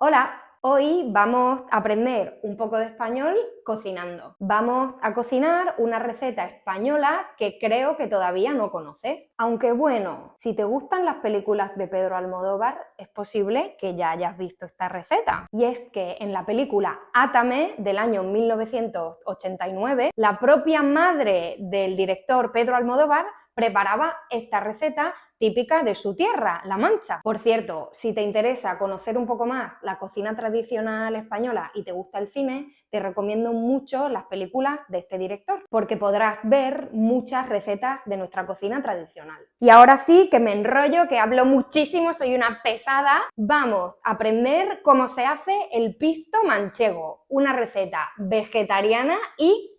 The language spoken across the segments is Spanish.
Hola, hoy vamos a aprender un poco de español cocinando. Vamos a cocinar una receta española que creo que todavía no conoces. Aunque bueno, si te gustan las películas de Pedro Almodóvar, es posible que ya hayas visto esta receta. Y es que en la película Átame, del año 1989, la propia madre del director Pedro Almodóvar preparaba esta receta típica de su tierra, La Mancha. Por cierto, si te interesa conocer un poco más la cocina tradicional española y te gusta el cine, te recomiendo mucho las películas de este director, porque podrás ver muchas recetas de nuestra cocina tradicional. Y ahora sí, que me enrollo, que hablo muchísimo, soy una pesada, vamos a aprender cómo se hace el pisto manchego, una receta vegetariana y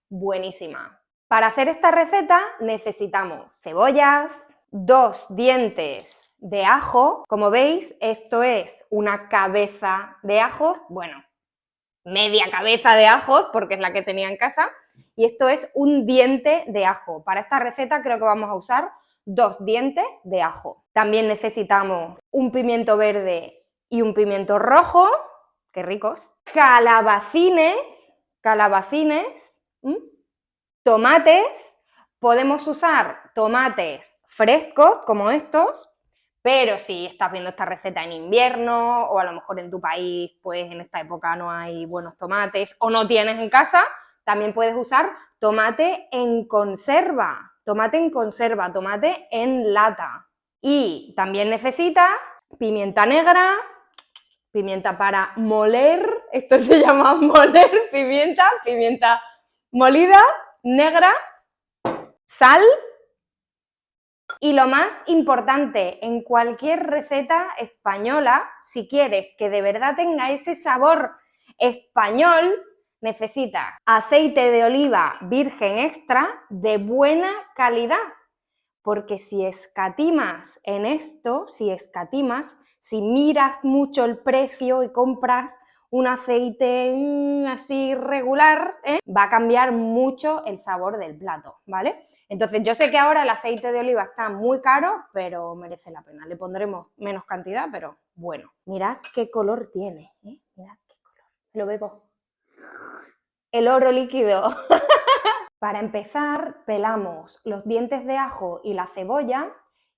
buenísima. Para hacer esta receta necesitamos cebollas, 2 dientes de ajo. Como veis, esto es una cabeza de ajos, bueno, media cabeza de ajos, porque es la que tenía en casa, y esto es un diente de ajo. Para esta receta creo que vamos a usar 2 dientes de ajo. También necesitamos un pimiento verde y un pimiento rojo, qué ricos, calabacines, tomates, podemos usar tomates frescos como estos, pero si estás viendo esta receta en invierno o a lo mejor en tu país pues en esta época no hay buenos tomates o no tienes en casa, también puedes usar tomate en conserva, tomate en lata. Y también necesitas pimienta negra, pimienta para moler, esto se llama moler pimienta molida, negra, sal y lo más importante, en cualquier receta española, si quieres que de verdad tenga ese sabor español, necesitas aceite de oliva virgen extra de buena calidad, porque si escatimas en esto, si miras mucho el precio y compras un aceite así regular, va a cambiar mucho el sabor del plato, ¿vale? Entonces yo sé que ahora el aceite de oliva está muy caro, pero merece la pena. Le pondremos menos cantidad, pero bueno. Mirad qué color tiene, ¿eh? Mirad qué color. Lo bebo. El oro líquido. Para empezar, pelamos los dientes de ajo y la cebolla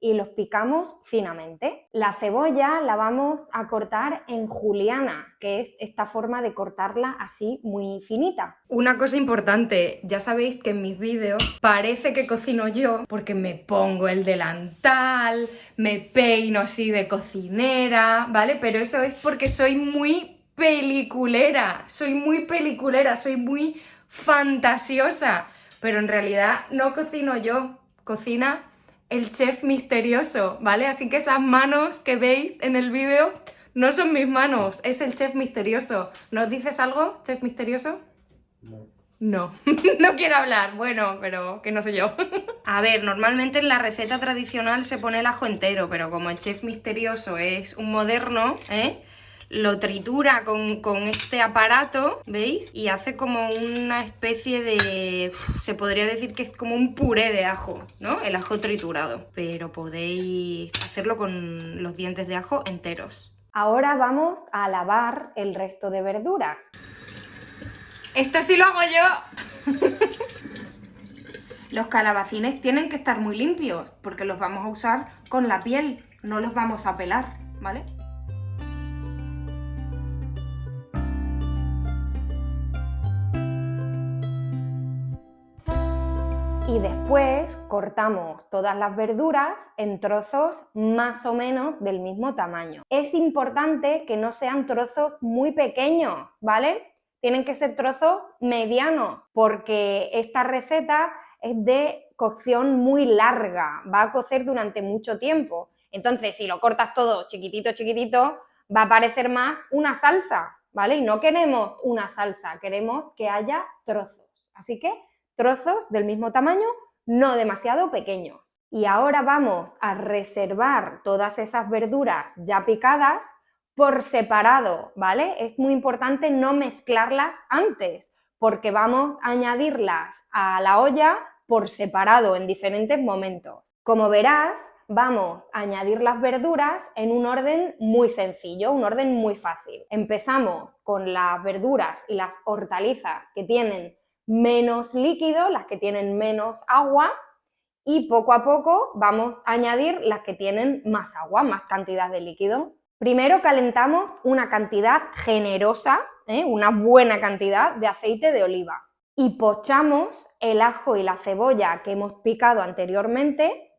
y los picamos finamente. La cebolla la vamos a cortar en juliana, que es esta forma de cortarla así muy finita. Una cosa importante, ya sabéis que en mis vídeos parece que cocino yo porque me pongo el delantal, me peino así de cocinera, ¿vale? Pero eso es porque soy muy peliculera, soy muy fantasiosa, pero en realidad no cocino yo, cocina el chef misterioso, ¿vale? Así que esas manos que veis en el vídeo no son mis manos, es el chef misterioso. ¿Nos dices algo, chef misterioso? No. No, no quiero hablar, bueno, pero que no soy yo. A ver, normalmente en la receta tradicional se pone el ajo entero, pero como el chef misterioso es un moderno, lo tritura con este aparato, ¿veis? Y hace como una especie de... se podría decir que es como un puré de ajo, ¿no? El ajo triturado. Pero podéis hacerlo con los dientes de ajo enteros. Ahora vamos a lavar el resto de verduras. Esto sí lo hago yo. Los calabacines tienen que estar muy limpios porque los vamos a usar con la piel, no los vamos a pelar, ¿vale? Y después cortamos todas las verduras en trozos más o menos del mismo tamaño. Es importante que no sean trozos muy pequeños, ¿vale? Tienen que ser trozos medianos, porque esta receta es de cocción muy larga, va a cocer durante mucho tiempo. Entonces, si lo cortas todo chiquitito, va a parecer más una salsa, ¿vale? Y no queremos una salsa, queremos que haya trozos. Así que trozos del mismo tamaño, no demasiado pequeños. Y ahora vamos a reservar todas esas verduras ya picadas por separado, ¿vale? Es muy importante no mezclarlas antes, porque vamos a añadirlas a la olla por separado en diferentes momentos. Como verás, vamos a añadir las verduras en un orden muy sencillo, un orden muy fácil. Empezamos con las verduras y las hortalizas que tienen menos líquido, las que tienen menos agua, y poco a poco vamos a añadir las que tienen más agua, más cantidad de líquido. Primero calentamos una cantidad generosa, una buena cantidad de aceite de oliva, y pochamos el ajo y la cebolla que hemos picado anteriormente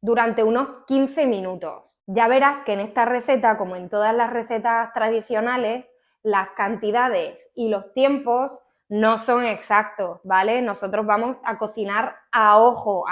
durante unos 15 minutos. Ya verás que en esta receta, como en todas las recetas tradicionales, las cantidades y los tiempos no son exactos, ¿vale? Nosotros vamos a cocinar a ojo,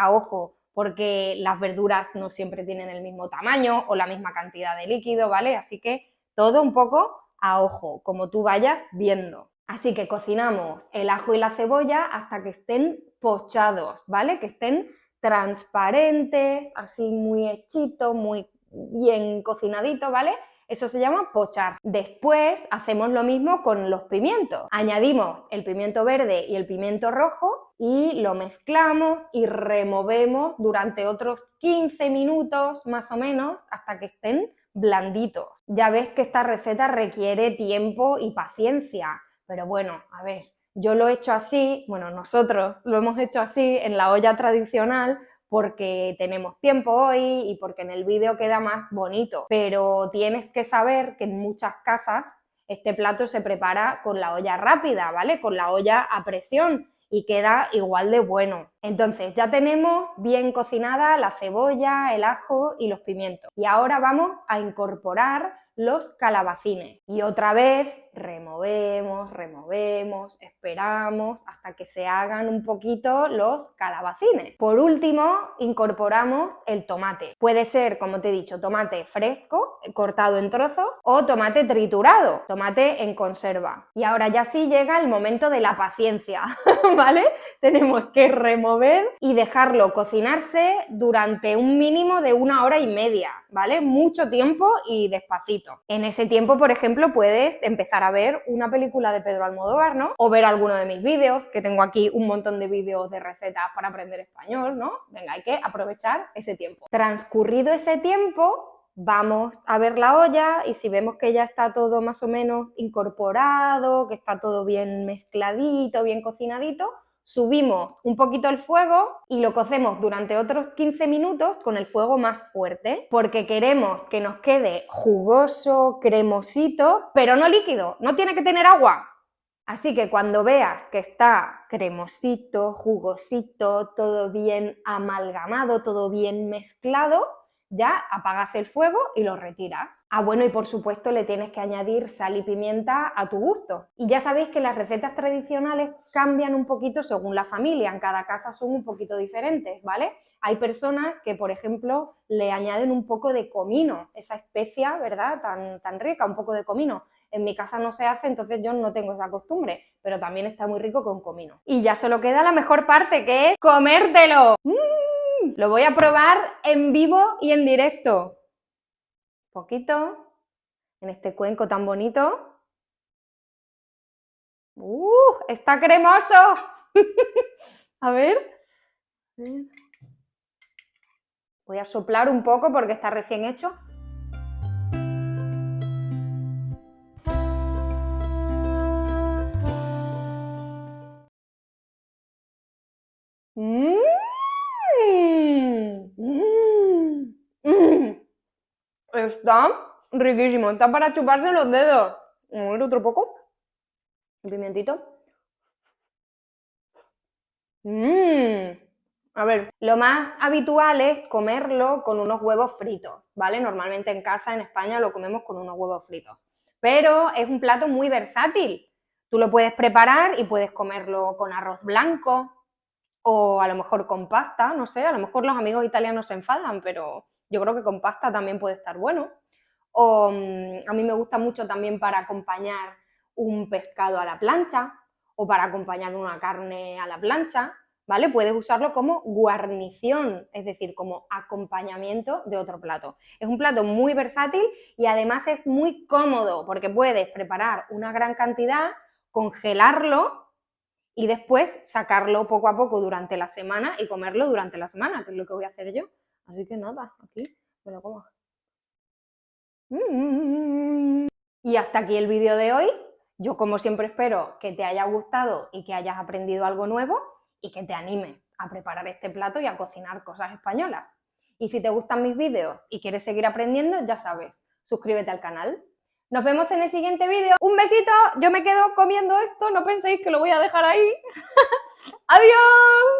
porque las verduras no siempre tienen el mismo tamaño o la misma cantidad de líquido, ¿vale? Así que todo un poco a ojo, como tú vayas viendo. Así que cocinamos el ajo y la cebolla hasta que estén pochados, ¿vale? Que estén transparentes, así muy hechito, muy bien cocinadito, ¿vale? Eso se llama pochar. Después hacemos lo mismo con los pimientos. Añadimos el pimiento verde y el pimiento rojo y lo mezclamos y removemos durante otros 15 minutos más o menos hasta que estén blanditos. Ya ves que esta receta requiere tiempo y paciencia, pero bueno, a ver, yo lo he hecho así, bueno, nosotros lo hemos hecho así en la olla tradicional porque tenemos tiempo hoy y porque en el vídeo queda más bonito, pero tienes que saber que en muchas casas este plato se prepara con la olla rápida, ¿vale? Con la olla a presión y queda igual de bueno. Entonces ya tenemos bien cocinada la cebolla, el ajo y los pimientos. Y ahora vamos a incorporar los calabacines. Y otra vez removemos, esperamos hasta que se hagan un poquito los calabacines. Por último, incorporamos el tomate. Puede ser, como te he dicho, tomate fresco, cortado en trozos, o tomate triturado, tomate en conserva. Y ahora ya sí llega el momento de la paciencia, ¿vale? Tenemos que remover y dejarlo cocinarse durante un mínimo de 1 hora y media, ¿vale? Mucho tiempo y despacito. En ese tiempo, por ejemplo, puedes empezar a ver una película de Pedro Almodóvar, ¿no? O ver alguno de mis vídeos, que tengo aquí un montón de vídeos de recetas para aprender español, ¿no? Venga, hay que aprovechar ese tiempo. Transcurrido ese tiempo, vamos a ver la olla y si vemos que ya está todo más o menos incorporado, que está todo bien mezcladito, bien cocinadito, subimos un poquito el fuego y lo cocemos durante otros 15 minutos con el fuego más fuerte, porque queremos que nos quede jugoso, cremosito, pero no líquido, no tiene que tener agua. Así que cuando veas que está cremosito, jugosito, todo bien amalgamado, todo bien mezclado, ya apagas el fuego y lo retiras. Ah, bueno, y por supuesto le tienes que añadir sal y pimienta a tu gusto. Y ya sabéis que las recetas tradicionales cambian un poquito según la familia, en cada casa son un poquito diferentes, ¿vale? Hay personas que, por ejemplo, le añaden un poco de comino, esa especia, ¿verdad? Tan rica, un poco de comino. En mi casa no se hace, entonces yo no tengo esa costumbre, pero también está muy rico con comino. Y ya solo queda la mejor parte, que es comértelo. Lo voy a probar en vivo y en directo. Poquito, en este cuenco tan bonito. ¡Está cremoso! A ver. Voy a soplar un poco porque está recién hecho. ¡Mmm! ¡Mmm! ¡Mmm! Está riquísimo, está para chuparse los dedos. A ver, otro poco. Un pimientito. A ver, lo más habitual es comerlo con unos huevos fritos, ¿vale? Normalmente en casa, en España, lo comemos con unos huevos fritos. Pero es un plato muy versátil. Tú lo puedes preparar y puedes comerlo con arroz blanco o a lo mejor con pasta, no sé, a lo mejor los amigos italianos se enfadan, pero yo creo que con pasta también puede estar bueno. O a mí me gusta mucho también para acompañar un pescado a la plancha o para acompañar una carne a la plancha, ¿vale? Puedes usarlo como guarnición, es decir, como acompañamiento de otro plato. Es un plato muy versátil y además es muy cómodo porque puedes preparar una gran cantidad, congelarlo y después sacarlo poco a poco durante la semana y comerlo durante la semana, que es lo que voy a hacer yo. Así que nada, aquí me lo como. Y hasta aquí el vídeo de hoy. Yo, como siempre, espero que te haya gustado y que hayas aprendido algo nuevo y que te animes a preparar este plato y a cocinar cosas españolas. Y si te gustan mis vídeos y quieres seguir aprendiendo, ya sabes, suscríbete al canal. Nos vemos en el siguiente vídeo. Un besito, yo me quedo comiendo esto, no penséis que lo voy a dejar ahí. ¡Adiós!